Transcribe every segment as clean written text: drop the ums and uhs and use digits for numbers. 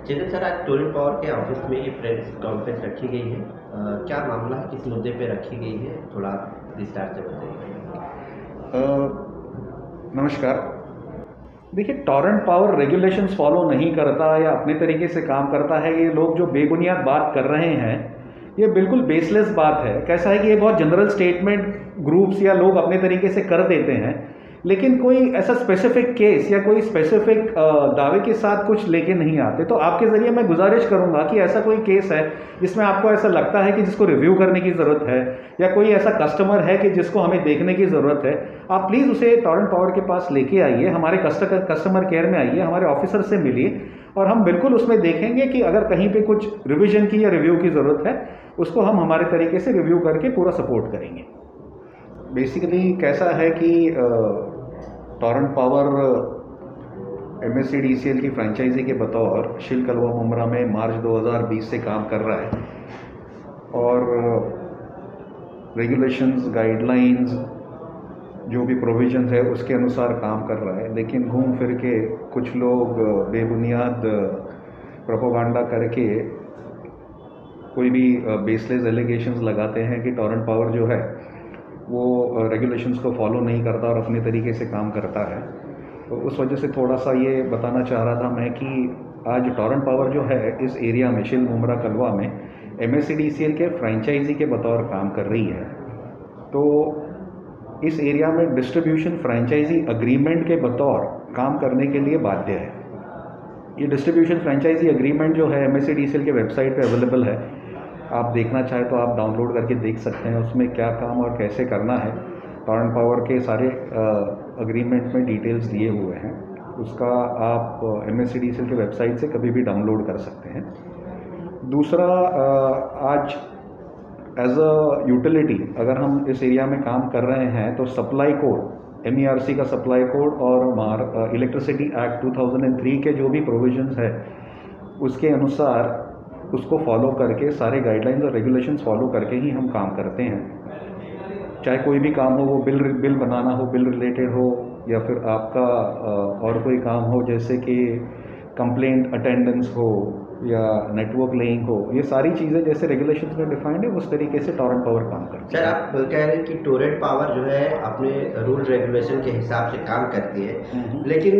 चेतन sir, आज Torrent power के office में ये प्रेस कॉन्फ्रेंस रखी गई है। क्या मामला है, किस मुद्दे पे रखी गई है, थोड़ा विस्तार से बताइए। नमस्कार। देखिए, टोरेंट पावर रेगुलेशंस फॉलो नहीं करता या अपने तरीके से काम करता है, ये लोग जो बेबुनियाद बात कर रहे हैं ये बिल्कुल बेसलेस बात है। कैसा है कि ये बहुत जनरल स्टेटमेंट ग्रुप्स या लोग अपने तरीके से कर देते हैं, लेकिन कोई ऐसा स्पेसिफिक केस या कोई स्पेसिफिक दावे के साथ कुछ लेके नहीं आते। तो आपके ज़रिए मैं गुजारिश करूंगा कि ऐसा कोई केस है जिसमें आपको ऐसा लगता है कि जिसको रिव्यू करने की ज़रूरत है, या कोई ऐसा कस्टमर है कि जिसको हमें देखने की ज़रूरत है, आप प्लीज़ उसे टोरेंट पावर के पास लेके आइए, हमारे कस्टमर केयर में आइए, हमारे ऑफिसर से मिलिए, और हम बिल्कुल उसमें देखेंगे कि अगर कहीं पे कुछ रिविजन की या रिव्यू की ज़रूरत है, उसको हम हमारे तरीके से रिव्यू करके पूरा सपोर्ट करेंगे। बेसिकली कैसा है कि टोरेंट पावर MSCDCL की फ्रेंचाइजी के बतौर शिल कलवा मुमरा में मार्च 2020 से काम कर रहा है, और रेगुलेशंस, गाइडलाइंस, जो भी प्रोविजंस है उसके अनुसार काम कर रहा है। लेकिन घूम फिर के कुछ लोग बेबुनियाद प्रोपोगंडा करके कोई भी बेसलेस एलिगेशंस लगाते हैं कि टोरेंट पावर जो है वो रेगुलेशंस को फॉलो नहीं करता और अपने तरीके से काम करता है। तो उस वजह से थोड़ा सा ये बताना चाह रहा था मैं कि आज टोरेंट पावर जो है इस एरिया में शिल मुमरा कलवा में MSCDCL के फ्रेंचाइजी के बतौर काम कर रही है। तो इस एरिया में डिस्ट्रीब्यूशन फ्रेंचाइजी अग्रीमेंट के बतौर काम करने के लिए बाध्य है। ये डिस्ट्रीब्यूशन फ्रेंचाइजी अग्रीमेंट जो है MSCDCL के वेबसाइट पे अवेलेबल है, आप देखना चाहें तो आप डाउनलोड करके देख सकते हैं। उसमें क्या काम और कैसे करना है, टोरेंट पावर के सारे अग्रीमेंट में डिटेल्स दिए हुए हैं। उसका आप MSCDCL के वेबसाइट से कभी भी डाउनलोड कर सकते हैं। दूसरा, आज एज अ यूटिलिटी अगर हम इस एरिया में काम कर रहे हैं तो सप्लाई कोड, MERC का सप्लाई कोड और इलेक्ट्रिसिटी एक्ट 2003 के जो भी प्रोविजंस है उसके अनुसार उसको फॉलो करके, सारे गाइडलाइंस और रेगुलेशंस फॉलो करके ही हम काम करते हैं। चाहे कोई भी काम हो, वो बिल बनाना हो, बिल रिलेटेड हो, या फिर आपका और कोई काम हो जैसे कि कंप्लेंट अटेंडेंस हो या नेटवर्क लेइंग हो, ये सारी चीज़ें जैसे रेगुलेशंस में डिफाइंड है उस तरीके से टोरेंट पावर काम करती है। सर, आप कह रहे हैं कि टोरेंट पावर जो है अपने रूल रेगुलेशन के हिसाब से काम करती है, लेकिन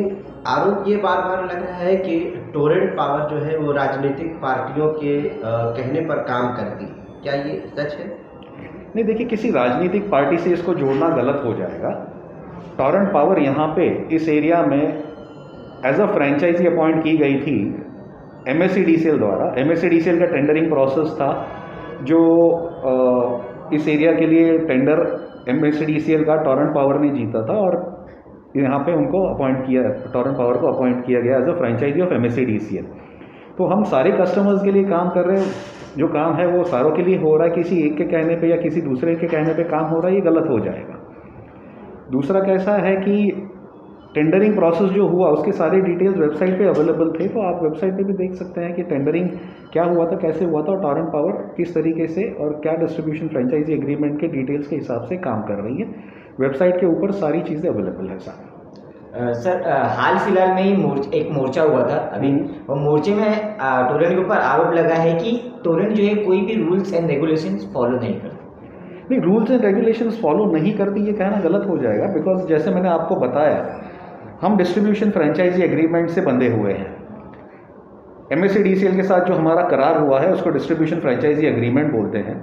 आरोप ये बार बार लग रहा है कि टोरेंट पावर जो है वो राजनीतिक पार्टियों के कहने पर काम करती है। क्या ये सच है? नहीं, देखिए, किसी राजनीतिक पार्टी से इसको जोड़ना गलत हो जाएगा। टोरेंट पावर यहाँ पे इस एरिया में एज अ फ्रेंचाइजी अपॉइंट की गई थी MSCDCL द्वारा। MSCDCL का टेंडरिंग प्रोसेस था जो इस एरिया के लिए टेंडर MSCDCL का टोरेंट पावर ने जीता था, और यहाँ पे उनको अपॉइंट किया, टोरेंट पावर को अपॉइंट किया गया as a franchisee of MSCDCL। तो हम सारे कस्टमर्स के लिए काम कर रहे हैं, जो काम है वो सारों के लिए हो रहा है। किसी एक के कहने पे या किसी दूसरे के कहने पे काम हो रहा है, ये गलत हो जाएगा। दूसरा कैसा है कि टेंडरिंग प्रोसेस जो हुआ उसके सारे डिटेल्स वेबसाइट पे अवेलेबल थे, तो आप वेबसाइट पे भी देख सकते हैं कि टेंडरिंग क्या हुआ था, कैसे हुआ था, और टोरेंट पावर किस तरीके से और क्या डिस्ट्रीब्यूशन फ्रेंचाइजी एग्रीमेंट के डिटेल्स के हिसाब से काम कर रही है। वेबसाइट के ऊपर सारी चीज़ें अवेलेबल है सारी। सर, हाल फिलहाल में ही एक मोर्चा हुआ था अभी, और मोर्चे में टोरेंट के ऊपर आरोप लगा है कि टोरेंट जो है कोई भी रूल्स एंड रेगुलेशंस फॉलो नहीं करती। नहीं, रूल्स एंड रेगुलेशंस फॉलो नहीं करती ये कहना गलत हो जाएगा, बिकॉज जैसे मैंने आपको बताया, हम डिस्ट्रीब्यूशन फ्रेंचाइजी एग्रीमेंट से बंधे हुए हैं। MSCDCL के साथ जो हमारा करार हुआ है उसको डिस्ट्रीब्यूशन फ्रेंचाइजी एग्रीमेंट बोलते हैं।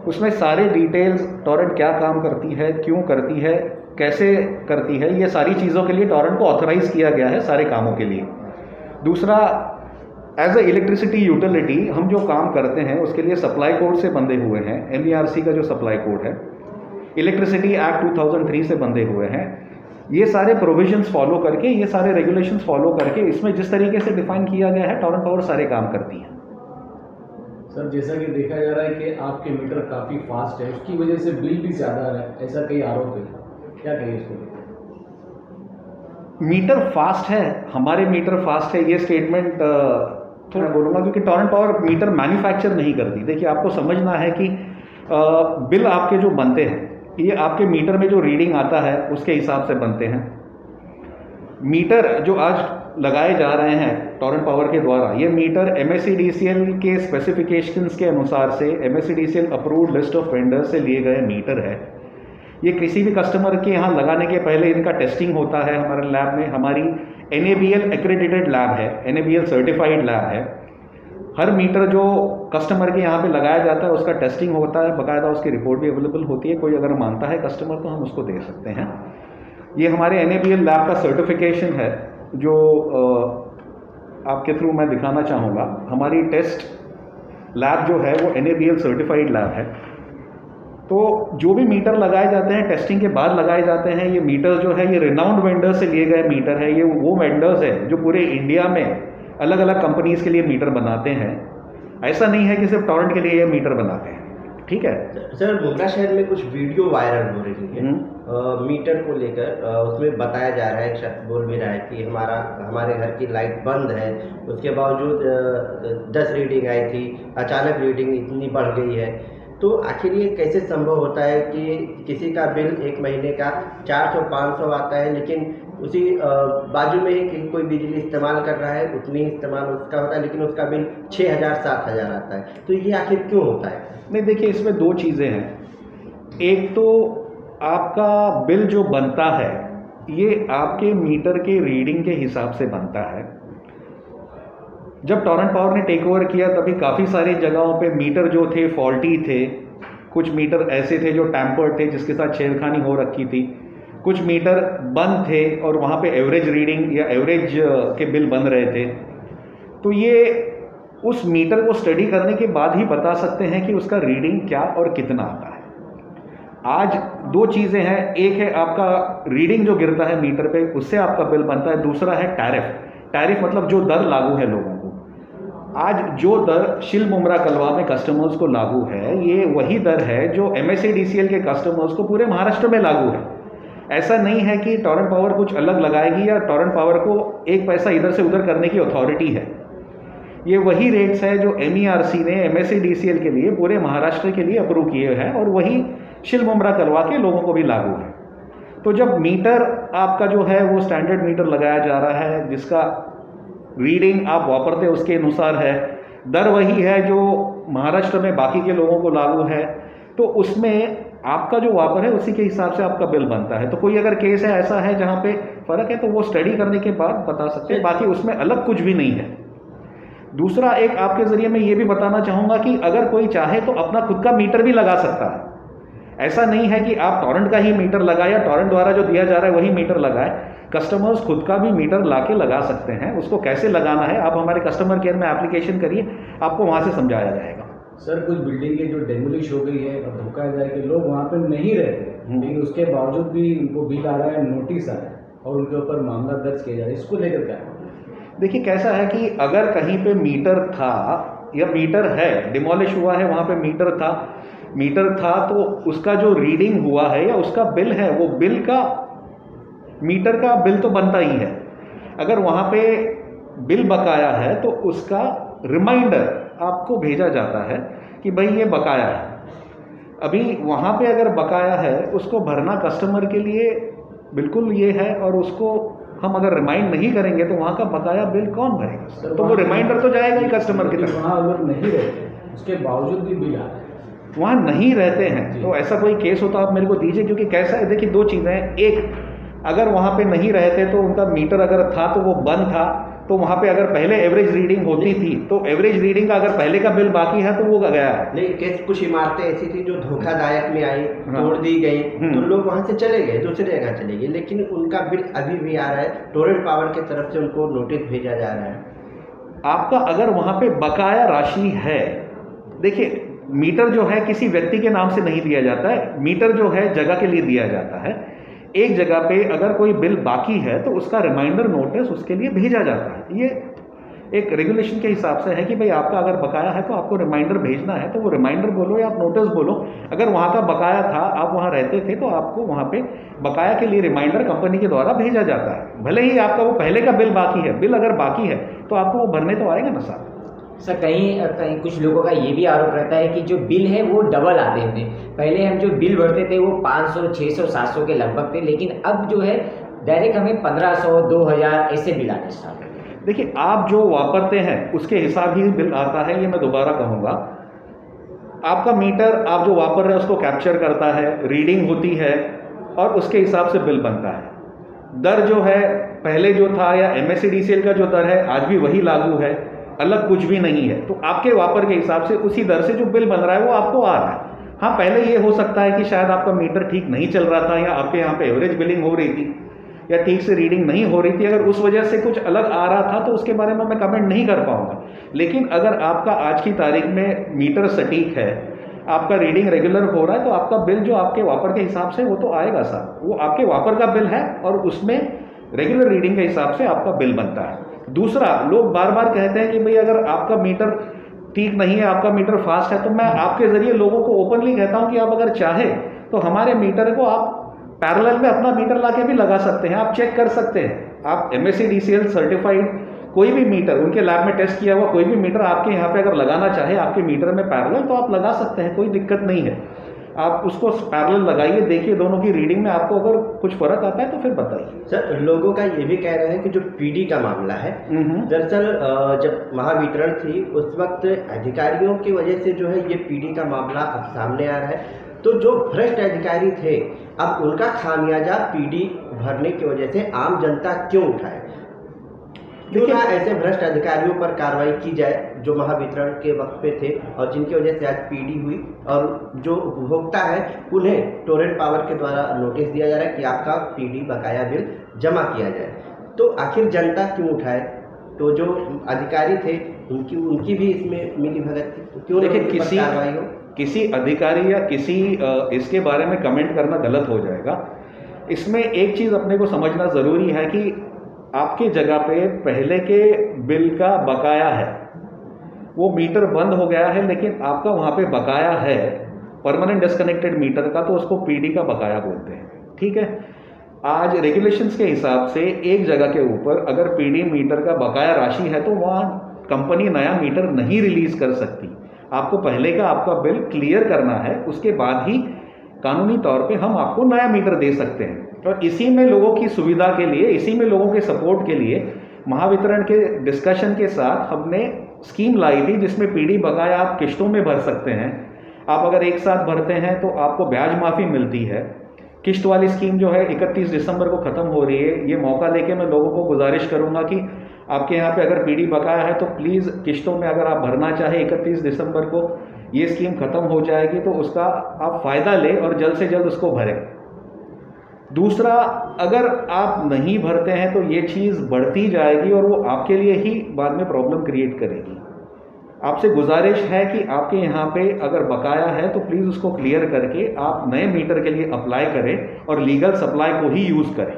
उसमें सारे डिटेल्स, टोरेंट क्या काम करती है, क्यों करती है, कैसे करती है, ये सारी चीज़ों के लिए टोरेंट को ऑथराइज़ किया गया है सारे कामों के लिए। दूसरा, एज अ इलेक्ट्रिसिटी यूटिलिटी हम जो काम करते हैं उसके लिए सप्लाई कोड से बंधे हुए हैं। MERC का जो सप्लाई कोड है, इलेक्ट्रिसिटी एक्ट 2003 से बंधे हुए हैं। ये सारे प्रोविजंस फॉलो करके, ये सारे रेगुलेशंस फॉलो करके, इसमें जिस तरीके से डिफाइन किया गया है, टोरेंट पावर सारे काम करती है। सर, जैसा कि देखा जा रहा है कि आपके मीटर काफ़ी फास्ट है, उसकी वजह से बिल भी ज़्यादा है, ऐसा कई आरोप है, क्या कहिए इसको? मीटर फास्ट है, हमारे मीटर फास्ट है, ये स्टेटमेंट थोड़ा बोलूँगा, क्योंकि टोरेंट पावर मीटर मैन्युफैक्चर नहीं करती। देखिए, आपको समझना है कि बिल आपके जो बनते हैं ये आपके मीटर में जो रीडिंग आता है उसके हिसाब से बनते हैं। मीटर जो आज लगाए जा रहे हैं टोरेंट पावर के द्वारा, ये मीटर MSEDCL के स्पेसिफिकेशंस के अनुसार से MSEDCL approved list of vendors से लिए गए मीटर है। ये किसी भी कस्टमर के यहाँ लगाने के पहले इनका टेस्टिंग होता है हमारे लैब में। हमारी NABL एक्रेडिटेड लैब है, NABL सर्टिफाइड लैब है। हर मीटर जो कस्टमर के यहाँ पे लगाया जाता है उसका टेस्टिंग होता है, बाकायदा उसकी रिपोर्ट भी अवेलेबल होती है। कोई अगर मानता है कस्टमर तो हम उसको दे सकते हैं। ये हमारे NABL लैब का सर्टिफिकेशन है जो आपके थ्रू मैं दिखाना चाहूँगा। हमारी टेस्ट लैब जो है वो NABL सर्टिफाइड लैब है। तो जो भी मीटर लगाए जाते हैं टेस्टिंग के बाद लगाए जाते हैं। ये मीटर जो है ये रिनाउंड वेंडर्स से लिए गए मीटर है। ये वो वेंडर्स है जो पूरे इंडिया में अलग अलग कंपनीज के लिए मीटर बनाते हैं। ऐसा नहीं है कि सिर्फ टोरेंट के लिए ये मीटर बनाते हैं, ठीक है। सर मुंद्रा शहर में कुछ वीडियो वायरल हो रही है मीटर को लेकर। उसमें बताया जा रहा है, एक शख्स बोल भी रहा है कि हमारे घर की लाइट बंद है, उसके बावजूद 10 रीडिंग आई थी, अचानक रीडिंग इतनी बढ़ गई है। तो आखिर ये कैसे संभव होता है कि किसी का बिल एक महीने का 400-500 आता है, लेकिन उसी बाजू में ही कोई बिजली इस्तेमाल कर रहा है, उतनी इस्तेमाल उसका होता है, लेकिन उसका बिल 6,000-7,000 आता है। तो ये आखिर क्यों होता है? नहीं, देखिए इसमें दो चीज़ें हैं। एक तो आपका बिल जो बनता है ये आपके मीटर के रीडिंग के हिसाब से बनता है। जब टोरेंट पावर ने टेक ओवर किया तभी काफ़ी सारी जगहों पे मीटर जो थे फॉल्टी थे। कुछ मीटर ऐसे थे जो टैम्पर्ड थे, जिसके साथ छेड़खानी हो रखी थी। कुछ मीटर बंद थे और वहाँ पे एवरेज रीडिंग या एवरेज के बिल बन रहे थे। तो ये उस मीटर को स्टडी करने के बाद ही बता सकते हैं कि उसका रीडिंग क्या और कितना आता है। आज दो चीज़ें हैं, एक है आपका रीडिंग जो गिरता है मीटर पे, उससे आपका बिल बनता है। दूसरा है टैरिफ। टैरिफ मतलब जो दर लागू है लोगों को। आज जो दर शिल मुमरा कलवा में कस्टमर्स को लागू है, ये वही दर है जो MSEDCL के कस्टमर्स को पूरे महाराष्ट्र में लागू है। ऐसा नहीं है कि टोरेंट पावर कुछ अलग लगाएगी या टोरेंट पावर को एक पैसा इधर से उधर करने की अथॉरिटी है। ये वही रेट्स है जो MERC ने MSEDCL के लिए पूरे महाराष्ट्र के लिए अप्रूव किए हैं और वही शिल मुमरा कलवा के लोगों को भी लागू है। तो जब मीटर आपका जो है वो स्टैंडर्ड मीटर लगाया जा रहा है, जिसका रीडिंग आप वापरते उसके अनुसार है, दर वही है जो महाराष्ट्र में बाकी के लोगों को लागू है, तो उसमें आपका जो वापर है उसी के हिसाब से आपका बिल बनता है। तो कोई अगर केस है ऐसा है जहाँ पे फ़र्क है तो वो स्टडी करने के बाद बता सकते हैं, बाकी उसमें अलग कुछ भी नहीं है। दूसरा एक आपके ज़रिए मैं ये भी बताना चाहूँगा कि अगर कोई चाहे तो अपना खुद का मीटर भी लगा सकता है। ऐसा नहीं है कि आप टोरेंट का ही मीटर लगाए या टोरेंट द्वारा जो दिया जा रहा है वही मीटर लगाए। कस्टमर्स खुद का भी मीटर लाके लगा सकते हैं। उसको कैसे लगाना है आप हमारे कस्टमर केयर में एप्लीकेशन करिए, आपको वहाँ से समझाया जाएगा। सर कुछ बिल्डिंगें जो डेमोलिश हो गई है, अब धोखा जाए कि लोग वहाँ पे नहीं रहते, लेकिन उसके बावजूद भी उनको बिल आ रहा है, नोटिस आ रहा है और उनके ऊपर मामला दर्ज किया जा रहा है। इसको लेकर क्या है? देखिए कैसा है कि अगर कहीं पे मीटर था या मीटर है, डिमोलिश हुआ है, वहाँ पे मीटर था तो उसका जो रीडिंग हुआ है या उसका बिल है, वो बिल का मीटर का बिल तो बनता ही है। अगर वहाँ पे बिल बकाया है तो उसका रिमाइंडर आपको भेजा जाता है कि भाई ये बकाया है। अभी वहाँ पे अगर बकाया है उसको भरना कस्टमर के लिए बिल्कुल ये है, और उसको हम अगर रिमाइंड नहीं करेंगे तो वहाँ का बकाया बिल कौन भरेगा? तो वो रिमाइंडर तो जाएगा ही कस्टमर की तरफ। वहाँ लोग नहीं रहते, उसके बावजूद भी बिल आ रहा है। वहाँ नहीं रहते हैं तो ऐसा कोई केस हो तो आप मेरे को दीजिए, क्योंकि कैसा है देखिए दो चीज़ें हैं। एक, अगर वहाँ पे नहीं रहते तो उनका मीटर अगर था तो वो बंद था, तो वहाँ पे अगर पहले एवरेज रीडिंग होती थी तो एवरेज रीडिंग का अगर पहले का बिल बाकी है तो वो गया है। लेकिन कुछ इमारतें ऐसी थी जो धोखादायक में आई, तोड़ दी गई, तो लोग वहाँ से चले गए, दूसरी जगह चले गए, लेकिन उनका बिल अभी भी आ रहा है। टोरेंट पावर की तरफ से उनको नोटिस भेजा जा रहा है। आपका अगर वहाँ पे बकाया राशि है, देखिए मीटर जो है किसी व्यक्ति के नाम से नहीं दिया जाता है, मीटर जो है जगह के लिए दिया जाता है। एक जगह पे अगर कोई बिल बाकी है तो उसका रिमाइंडर नोटिस उसके लिए भेजा जाता है। ये एक रेगुलेशन के हिसाब से है कि भाई आपका अगर बकाया है तो आपको रिमाइंडर भेजना है, तो वो रिमाइंडर बोलो या आप नोटिस बोलो। अगर वहाँ का बकाया था, आप वहाँ रहते थे, तो आपको वहाँ पे बकाया के लिए रिमाइंडर कंपनी के द्वारा भेजा जाता है। भले ही आपका वो पहले का बिल बाकी है, बिल अगर बाकी है तो आपको वो भरने तो आएगा ना साहब। सर कहीं कुछ लोगों का ये भी आरोप रहता है कि जो बिल है वो डबल आते हैं। पहले हम जो बिल भरते थे वो 500, 600, 700 के लगभग थे, लेकिन अब जो है डायरेक्ट हमें 1500 2000 ऐसे बिल आने स्टार्ट हो गए। देखिए, आप जो वापरते हैं उसके हिसाब ही बिल आता है, ये मैं दोबारा कहूँगा। आपका मीटर आप जो वापर रहे हैं उसको कैप्चर करता है, रीडिंग होती है और उसके हिसाब से बिल बनता है। दर जो है पहले जो था या MSEDCL का जो दर है आज भी वही लागू है, अलग कुछ भी नहीं है। तो आपके वापर के हिसाब से उसी दर से जो बिल बन रहा है वो आपको आ रहा है। हाँ, पहले ये हो सकता है कि शायद आपका मीटर ठीक नहीं चल रहा था या आपके यहाँ पे एवरेज बिलिंग हो रही थी या ठीक से रीडिंग नहीं हो रही थी। अगर उस वजह से कुछ अलग आ रहा था तो उसके बारे में मैं कमेंट नहीं कर पाऊंगा। लेकिन अगर आपका आज की तारीख में मीटर सटीक है, आपका रीडिंग रेगुलर हो रहा है, तो आपका बिल जो आपके वापर के हिसाब से वो तो आएगा साहब। वो आपके वापर का बिल है और उसमें रेगुलर रीडिंग के हिसाब से आपका बिल बनता है। दूसरा, लोग बार बार कहते हैं कि भाई अगर आपका मीटर ठीक नहीं है, आपका मीटर फास्ट है, तो मैं आपके जरिए लोगों को ओपनली कहता हूं कि आप अगर चाहें तो हमारे मीटर को आप पैरेलल में अपना मीटर लाके भी लगा सकते हैं, आप चेक कर सकते हैं। आप MSEDCL सर्टिफाइड कोई भी मीटर, उनके लैब में टेस्ट किया हुआ कोई भी मीटर आपके यहाँ पे अगर लगाना चाहे आपके मीटर में पैरेलल, तो आप लगा सकते हैं, कोई दिक्कत नहीं है। आप उसको पैरेलल लगाइए, देखिए दोनों की रीडिंग में आपको अगर कुछ फर्क आता है तो फिर बताइए। सर, लोगों का ये भी कह रहे हैं कि जो PD का मामला है, दरअसल जब महावितरण थी उस वक्त अधिकारियों की वजह से जो है ये PD का मामला अब सामने आ रहा है। तो जो भ्रष्ट अधिकारी थे, अब उनका खामियाजा PD भरने की वजह से आम जनता क्यों उठाए? क्यों ना ऐसे भ्रष्ट अधिकारियों पर कार्रवाई की जाए जो महावितरण के वक्त पे थे और जिनकी वजह से आज PD हुई, और जो उपभोक्ता है उन्हें टोरेंट पावर के द्वारा नोटिस दिया जा रहा है कि आपका PD बकाया बिल जमा किया जाए। तो आखिर जनता क्यों उठाए? तो जो अधिकारी थे उनकी भी इसमें मिली भगत थी, तो क्यों देखिए, किसी अधिकारी या किसी इसके बारे में कमेंट करना गलत हो जाएगा। इसमें एक चीज़ अपने को समझना ज़रूरी है कि आपके जगह पे पहले के बिल का बकाया है, वो मीटर बंद हो गया है लेकिन आपका वहाँ पे बकाया है परमानेंट डिस्कनेक्टेड मीटर का, तो उसको PD का बकाया बोलते हैं। ठीक है, आज रेगुलेशंस के हिसाब से एक जगह के ऊपर अगर PD मीटर का बकाया राशि है तो वहाँ कंपनी नया मीटर नहीं रिलीज कर सकती। आपको पहले का आपका बिल क्लियर करना है, उसके बाद ही कानूनी तौर पे हम आपको नया मीटर दे सकते हैं। और इसी में लोगों की सुविधा के लिए, इसी में लोगों के सपोर्ट के लिए महावितरण के डिस्कशन के साथ हमने स्कीम लाई थी जिसमें PD बकाया आप किश्तों में भर सकते हैं। आप अगर एक साथ भरते हैं तो आपको ब्याज माफ़ी मिलती है। किश्त वाली स्कीम जो है 31 दिसंबर को ख़त्म हो रही है। ये मौका लेके मैं लोगों को गुजारिश करूंगा कि आपके यहाँ पे अगर PD बकाया है तो प्लीज़ किश्तों में अगर आप भरना चाहे 31 दिसंबर को ये स्कीम ख़त्म हो जाएगी, तो उसका आप फ़ायदा लें और जल्द से जल्द उसको भरें। दूसरा, अगर आप नहीं भरते हैं तो ये चीज़ बढ़ती जाएगी और वो आपके लिए ही बाद में प्रॉब्लम क्रिएट करेगी। आपसे गुजारिश है कि आपके यहाँ पे अगर बकाया है तो प्लीज़ उसको क्लियर करके आप नए मीटर के लिए अप्लाई करें और लीगल सप्लाई को ही यूज़ करें।